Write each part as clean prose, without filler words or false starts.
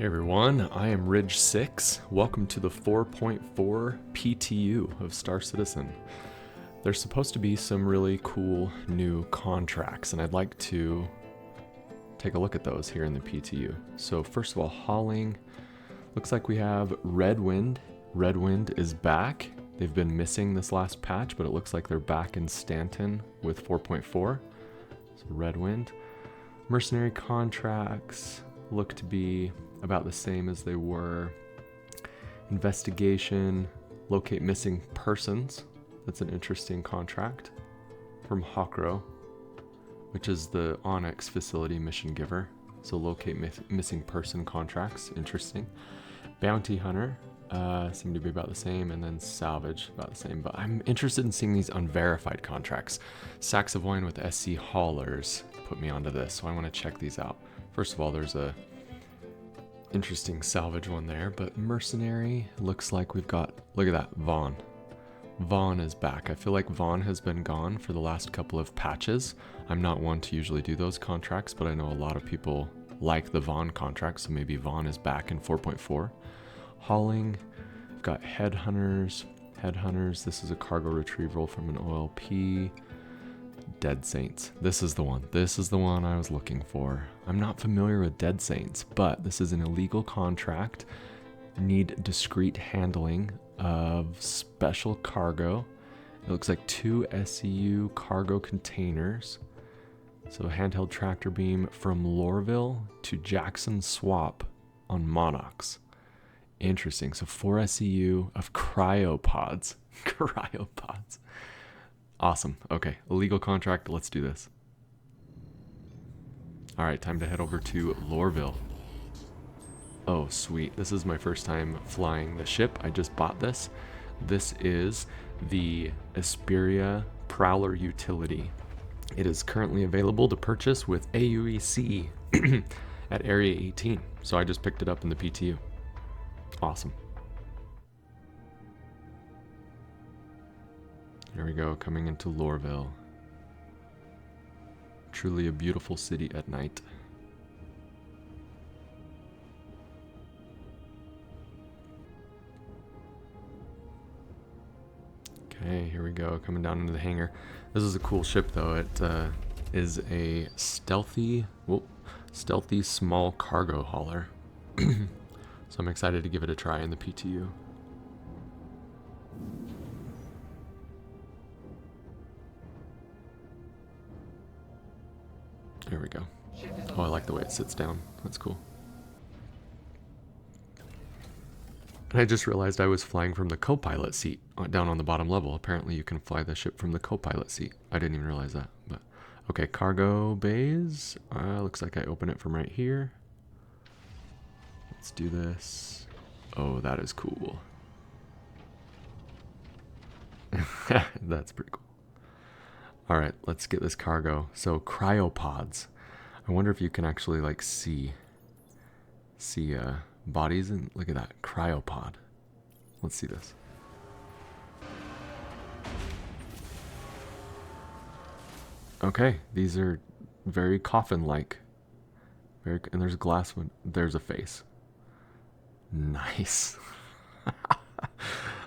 Everyone, I am Ridge6. Welcome to the 4.4 PTU of Star Citizen. There's supposed to be some really cool new contracts, and I'd like to take a look at those here in the PTU. So first of all, hauling. Looks like we have Red Wind. Red Wind is back. They've been missing this last patch, but it looks like they're back in Stanton with 4.4. So Red Wind. Mercenary contracts look to be about the same as they were. Investigation, locate missing persons. That's an interesting contract from Hawkrow, which is the Onyx facility mission giver. So locate missing person contracts, interesting. Bounty Hunter seem to be about the same, and then Salvage about the same. But I'm interested in seeing these unverified contracts. Sacks of wine with SC haulers put me onto this, so I want to check these out. First of all, there's a interesting salvage one there, but mercenary looks like we've got, look at that, Vaughn. Vaughn is back. I feel like Vaughn has been gone for the last couple of patches. I'm not one to usually do those contracts, but I know a lot of people like the Vaughn contract, so maybe Vaughn is back in 4.4. Hauling, we've got headhunters. Headhunters, this is a cargo retrieval from an OLP. Dead Saints. This is the one. This is the one I was looking for. I'm not familiar with Dead Saints, but this is an illegal contract. Need discreet handling of special cargo. It looks like 2 SCU cargo containers. So handheld tractor beam from Lorville to Jackson Swap on Monarchs. Interesting. So 4 SCU of cryopods. Cryopods. Awesome. Okay, illegal contract. Let's do this. All right, time to head over to Lorville. Oh, sweet. This is my first time flying the ship. I just bought this. This is the Asperia Prowler utility. It is currently available to purchase with AUEC at Area 18. So I just picked it up in the PTU. Awesome. There we go, coming into Lorville. Truly a beautiful city at night. Okay, here we go, coming down into the hangar. This is a cool ship though. It is a stealthy small cargo hauler. So I'm excited to give it a try in the PTU. There we go. Oh, I like the way it sits down. That's cool. And I just realized I was flying from the co-pilot seat down on the bottom level. Apparently you can fly the ship from the co-pilot seat. I didn't even realize that. But okay, cargo bays. Looks like I open it from right here. Let's do this. Oh, that is cool. That's pretty cool. All right, let's get this cargo. So cryopods. I wonder if you can actually like see bodies, and look at that cryopod. Let's see this. Okay, these are very coffin-like. And there's a glass one. There's a face. Nice.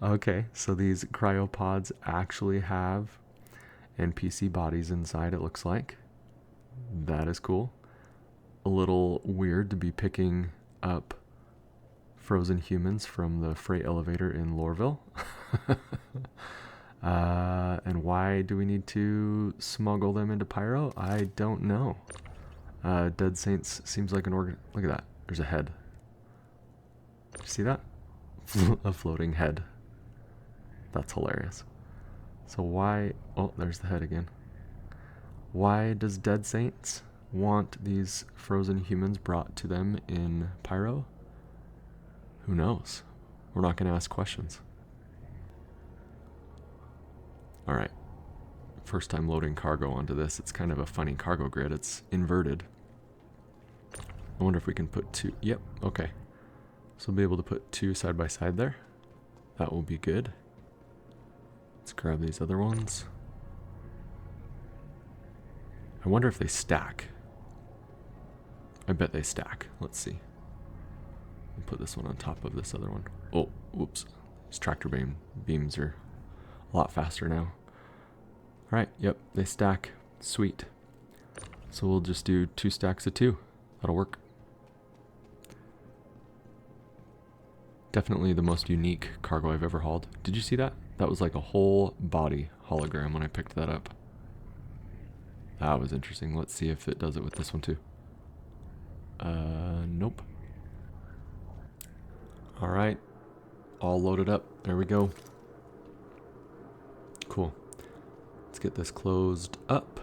Okay, so these cryopods actually have NPC bodies inside, it looks like. That is cool. A little weird to be picking up frozen humans from the freight elevator in Lorville. And why do we need to smuggle them into Pyro? I don't know. Dead Saints seems like an organ. Look at that. There's a head. You see that? A floating head. That's hilarious. So why... Oh, there's the head again. Why does Dead Saints want these frozen humans brought to them in Pyro? Who knows? We're not going to ask questions. Alright. First time loading cargo onto this. It's kind of a funny cargo grid. It's inverted. I wonder if we can put 2... Yep, okay. So we'll be able to put 2 side by side there. That will be good. Let's grab these other ones. I wonder if they stack. I bet they stack. Let's see. I'll put this one on top of this other one. Oh, whoops. These tractor beams are a lot faster now. Alright, yep, they stack. Sweet. So we'll just do 2 stacks of 2. That'll work. Definitely the most unique cargo I've ever hauled. Did you see that? That was like a whole body hologram when I picked that up. That was interesting. Let's see if it does it with this one too. Nope. Alright. All loaded up. There we go. Cool. Let's get this closed up.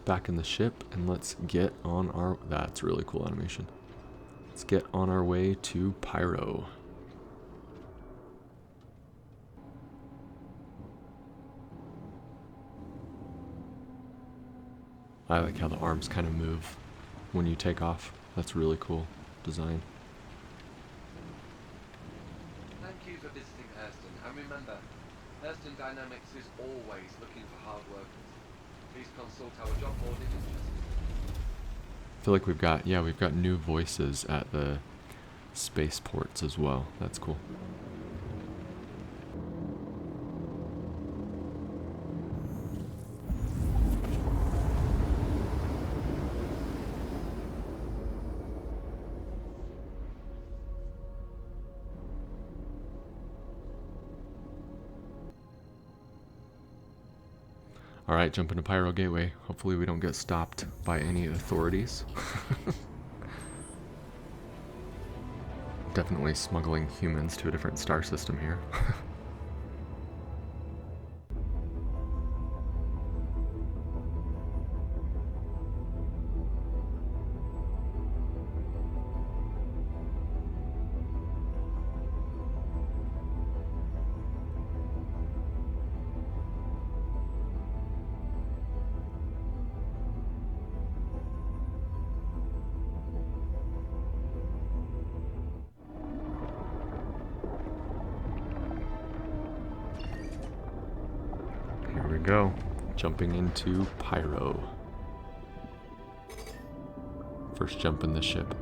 Back in the ship, and let's get on our... That's really cool animation. Let's get on our way to Pyro. I like how the arms kind of move when you take off. That's really cool design. Thank you for visiting Hurston, and remember, Hurston Dynamics is always looking for hard workers. Please consult our job board if interested. I feel like we've got new voices at the spaceports as well. That's cool. Alright, jump into Pyro Gateway. Hopefully we don't get stopped by any authorities. Definitely smuggling humans to a different star system here. Here we go. Jumping into Pyro. First jump in the ship.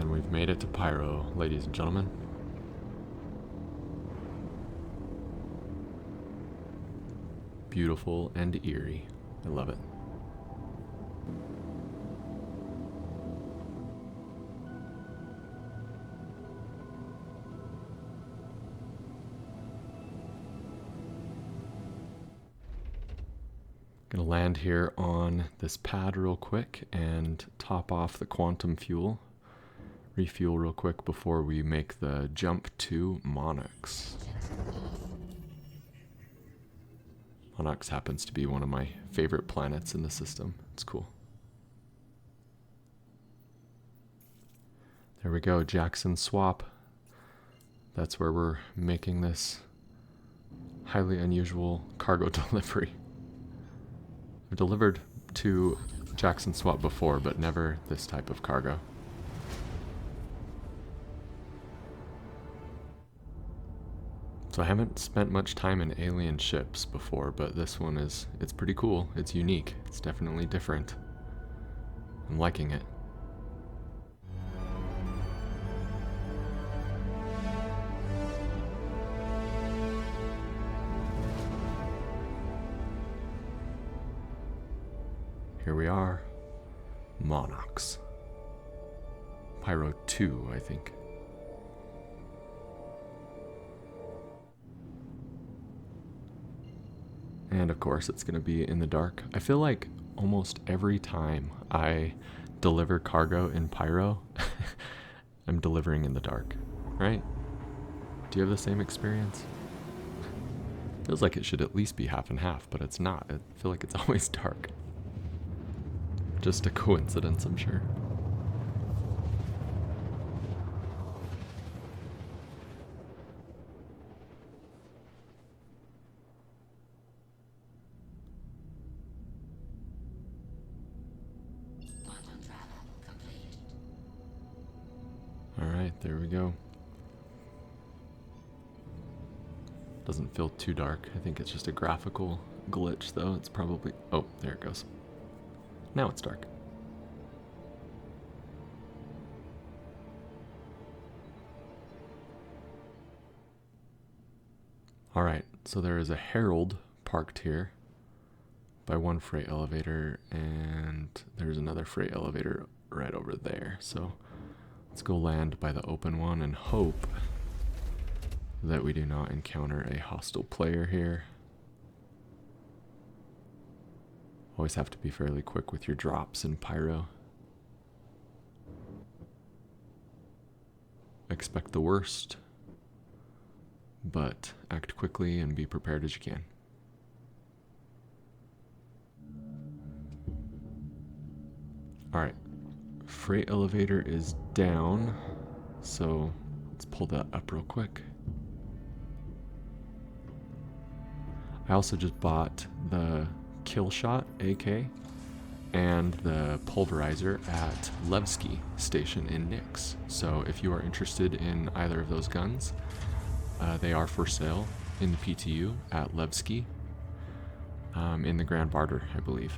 And we've made it to Pyro, ladies and gentlemen. Beautiful and eerie. I love it. Gonna land here on this pad real quick and top off the quantum fuel. Refuel real quick before we make the jump to Monax. Monax happens to be one of my favorite planets in the system. It's cool. There we go, Jackson Swap. That's where we're making this highly unusual cargo delivery. I've delivered to Jackson Swap before, but never this type of cargo. So I haven't spent much time in alien ships before, but this one it's pretty cool. It's unique. It's definitely different. I'm liking it. Here we are. Monax. Pyro 2, I think. And of course it's going to be in the dark. I feel like almost every time I deliver cargo in Pyro, I'm delivering in the dark, right? Do you have the same experience? Feels like it should at least be half and half, but it's not. I feel like it's always dark. Just a coincidence, I'm sure. we go. Doesn't feel too dark. I think it's just a graphical glitch though. It's probably, oh, there it goes. Now it's dark. Alright, so there is a Herald parked here by one freight elevator, and there's another freight elevator right over there. So let's go land by the open one and hope that we do not encounter a hostile player here. Always have to be fairly quick with your drops in Pyro. Expect the worst, but act quickly and be prepared as you can. Alright, freight elevator is down, so let's pull that up real quick. I also just bought the kill shot AK and the pulverizer at Levski station in Nix. So if you are interested in either of those guns, they are for sale in the PTU at Levski, in the Grand Barter, I believe.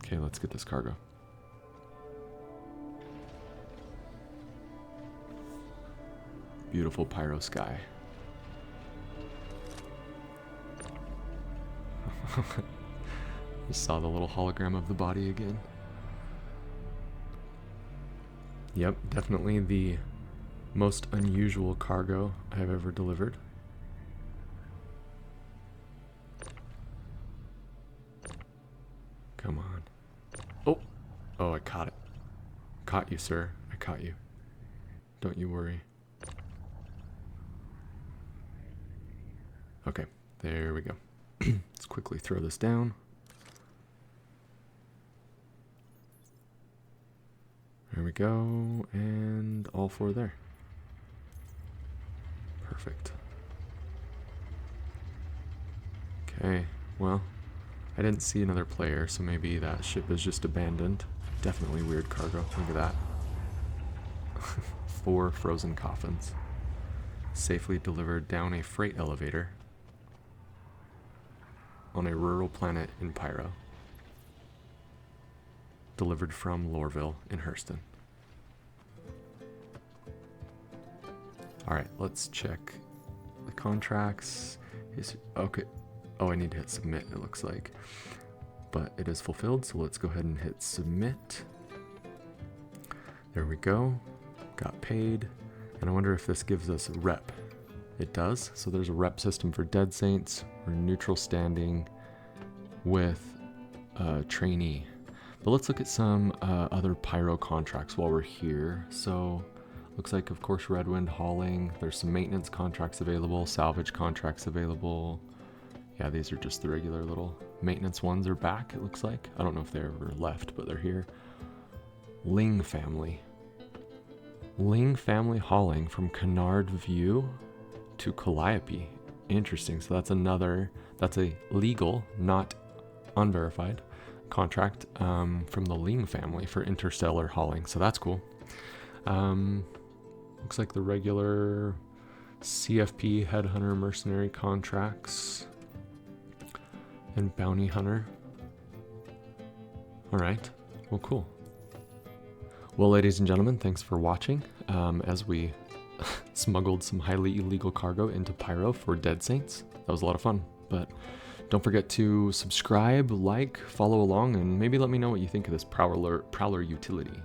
Okay, let's get this cargo. Beautiful Pyro sky. Just saw the little hologram of the body again. Yep, definitely the most unusual cargo I've ever delivered. Come on. Oh! Oh, I caught it. Caught you, sir. I caught you. Don't you worry. Okay, there we go. Let's quickly throw this down. There we go, and all four there. Perfect. Okay, well, I didn't see another player, so maybe that ship is just abandoned. Definitely weird cargo. Look at that. 4 frozen coffins. Safely delivered down a freight elevator on a rural planet in Pyro. Delivered from Lorville in Hurston. Alright, let's check the contracts. Okay. Oh, I need to hit submit, it looks like. But it is fulfilled, so let's go ahead and hit submit. There we go. Got paid. And I wonder if this gives us a rep. It does. So there's a rep system for Dead Saints. We're neutral standing with trainee. But let's look at some other Pyro contracts while we're here. So looks like, of course, Redwind hauling. There's some maintenance contracts available, salvage contracts available. Yeah, these are just the regular little maintenance ones are back, it looks like. I don't know if they ever left, but they're here. Ling family. Ling family hauling from Canard View to Calliope. Interesting. So that's a legal, not unverified contract from the Ling family for Interstellar hauling. So that's cool. Looks like the regular CFP Headhunter mercenary contracts and Bounty Hunter. All right. Well, cool. Well, ladies and gentlemen, thanks for watching as we smuggled some highly illegal cargo into Pyro for Dead Saints. That was a lot of fun, but don't forget to subscribe, like, follow along, and maybe let me know what you think of this Prowler utility.